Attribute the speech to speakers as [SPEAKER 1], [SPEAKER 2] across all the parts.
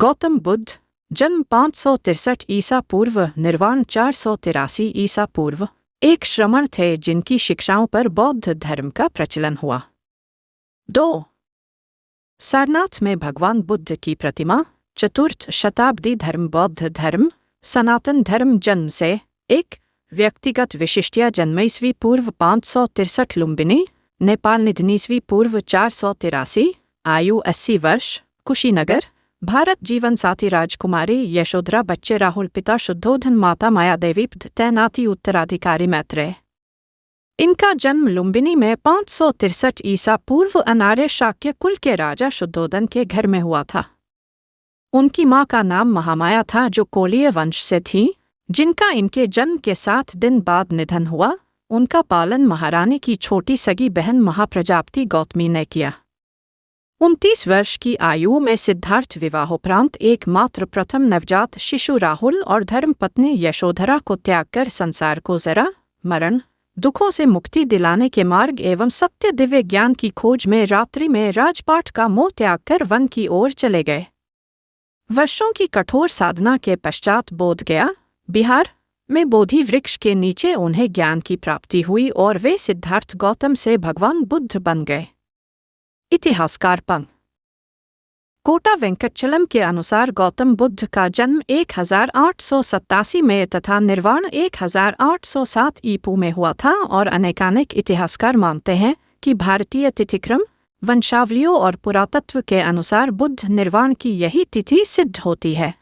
[SPEAKER 1] गौतम बुद्ध जन्म 563 ईसा पूर्व, निर्वाण 483 ईसा पूर्व, एक श्रमण थे जिनकी शिक्षाओं पर बौद्ध धर्म का प्रचलन हुआ। 2. सारनाथ में भगवान बुद्ध की प्रतिमा, चतुर्थ शताब्दी धर्म बौद्ध धर्म, सनातन धर्म जन्म से 1. व्यक्तिगत विशिष्टिया जन्म ईस्वी पूर्व 563 लुम्बिनी, नेपाल निधन ईस्वी पूर्व 483, आयु 80 वर्ष, कुशीनगर, भारत जीवन साथी राजकुमारी यशोधरा बच्चे राहुल पिता शुद्धोधन माता माया देवी तैनाती उत्तराधिकारी मैत्रेय। इनका जन्म लुम्बिनी में 563 ईसा पूर्व अनार्य शाक्य कुल के राजा शुद्धोधन के घर में हुआ था। उनकी मां का नाम महामाया था जो कोलीय वंश से थी, जिनका इनके जन्म के 7 दिन बाद निधन हुआ। उनका पालन महारानी की छोटी सगी बहन महाप्रजापति गौतमी ने किया। 29 वर्ष की आयु में सिद्धार्थ विवाहोपरांत एकमात्र प्रथम नवजात शिशु राहुल और धर्मपत्नी यशोधरा को त्याग कर संसार को जरा मरण दुखों से मुक्ति दिलाने के मार्ग एवं सत्य दिव्य ज्ञान की खोज में रात्रि में राजपाट का मोह त्याग कर वन की ओर चले गए। वर्षों की कठोर साधना के पश्चात बोध गया, बिहार में बोधि वृक्ष के नीचे उन्हें ज्ञान की प्राप्ति हुई और वे सिद्धार्थ गौतम से भगवान बुद्ध बन गए। इतिहासकार पंग कोटा वेंकटचलम के अनुसार गौतम बुद्ध का जन्म 1887 में तथा निर्वाण 1807 ईपू में हुआ था और अनेकानेक इतिहासकार मानते हैं कि भारतीय तिथिक्रम, वंशावलियों और पुरातत्व के अनुसार बुद्ध निर्वाण की यही तिथि सिद्ध होती है।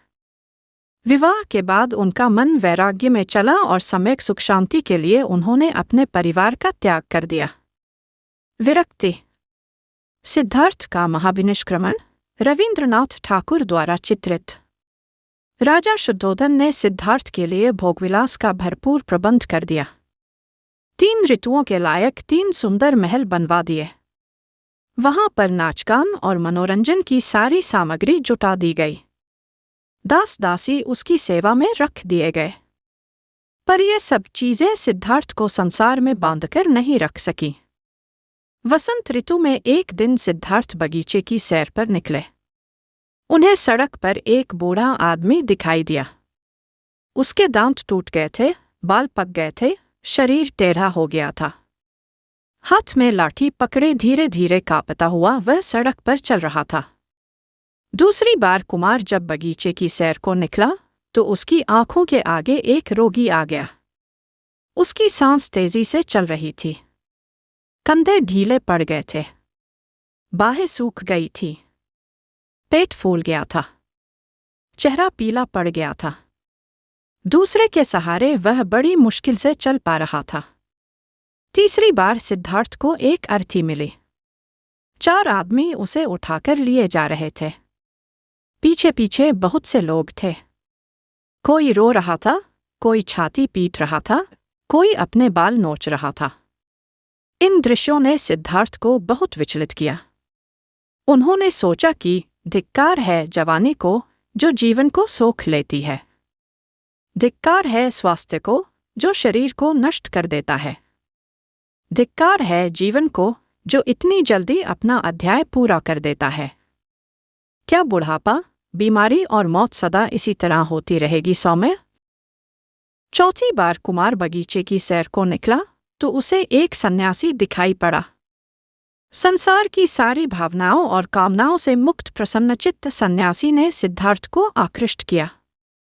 [SPEAKER 1] विवाह के बाद उनका मन वैराग्य में चला और सम्यक सुख शांति के लिए उन्होंने अपने परिवार का त्याग कर दिया। विरक्ति। सिद्धार्थ का महाविनिष्क्रमण रविंद्रनाथ ठाकुर द्वारा चित्रित। राजा शुद्धोधन ने सिद्धार्थ के लिए भोगविलास का भरपूर प्रबंध कर दिया। 3 ऋतुओं के लायक 3 सुंदर महल बनवा दिए। वहां पर नाचगान और मनोरंजन की सारी सामग्री जुटा दी गई। दास दासी उसकी सेवा में रख दिए गए। पर ये सब चीजें सिद्धार्थ को संसार में बांधकर नहीं रख सकी। वसंत ऋतु में एक दिन सिद्धार्थ बगीचे की सैर पर निकले। उन्हें सड़क पर एक बूढ़ा आदमी दिखाई दिया। उसके दांत टूट गए थे, बाल पक गए थे, शरीर टेढ़ा हो गया था। हाथ में लाठी पकड़े धीरे धीरे कांपता हुआ वह सड़क पर चल रहा था। दूसरी बार कुमार जब बगीचे की सैर को निकला तो उसकी आंखों के आगे एक रोगी आ गया। उसकी सांस तेजी से चल रही थी। कंधे ढीले पड़ गए थे, बाहें सूख गई थी, पेट फूल गया था, चेहरा पीला पड़ गया था। दूसरे के सहारे वह बड़ी मुश्किल से चल पा रहा था। तीसरी बार सिद्धार्थ को एक अर्थी मिली। 4 आदमी उसे उठाकर लिए जा रहे थे। पीछे पीछे बहुत से लोग थे। कोई रो रहा था, कोई छाती पीट रहा था, कोई अपने बाल नोच रहा था। इन दृश्यों ने सिद्धार्थ को बहुत विचलित किया। उन्होंने सोचा कि धिक्कार है जवानी को जो जीवन को सोख लेती है। धिक्कार है स्वास्थ्य को जो शरीर को नष्ट कर देता है। धिक्कार है जीवन को जो इतनी जल्दी अपना अध्याय पूरा कर देता है। क्या बुढ़ापा, बीमारी और मौत सदा इसी तरह होती रहेगी सौम्य? चौथी बार कुमार बगीचे की सैर को निकला तो उसे एक सन्यासी दिखाई पड़ा। संसार की सारी भावनाओं और कामनाओं से मुक्त प्रसन्नचित्त सन्यासी ने सिद्धार्थ को आकृष्ट किया।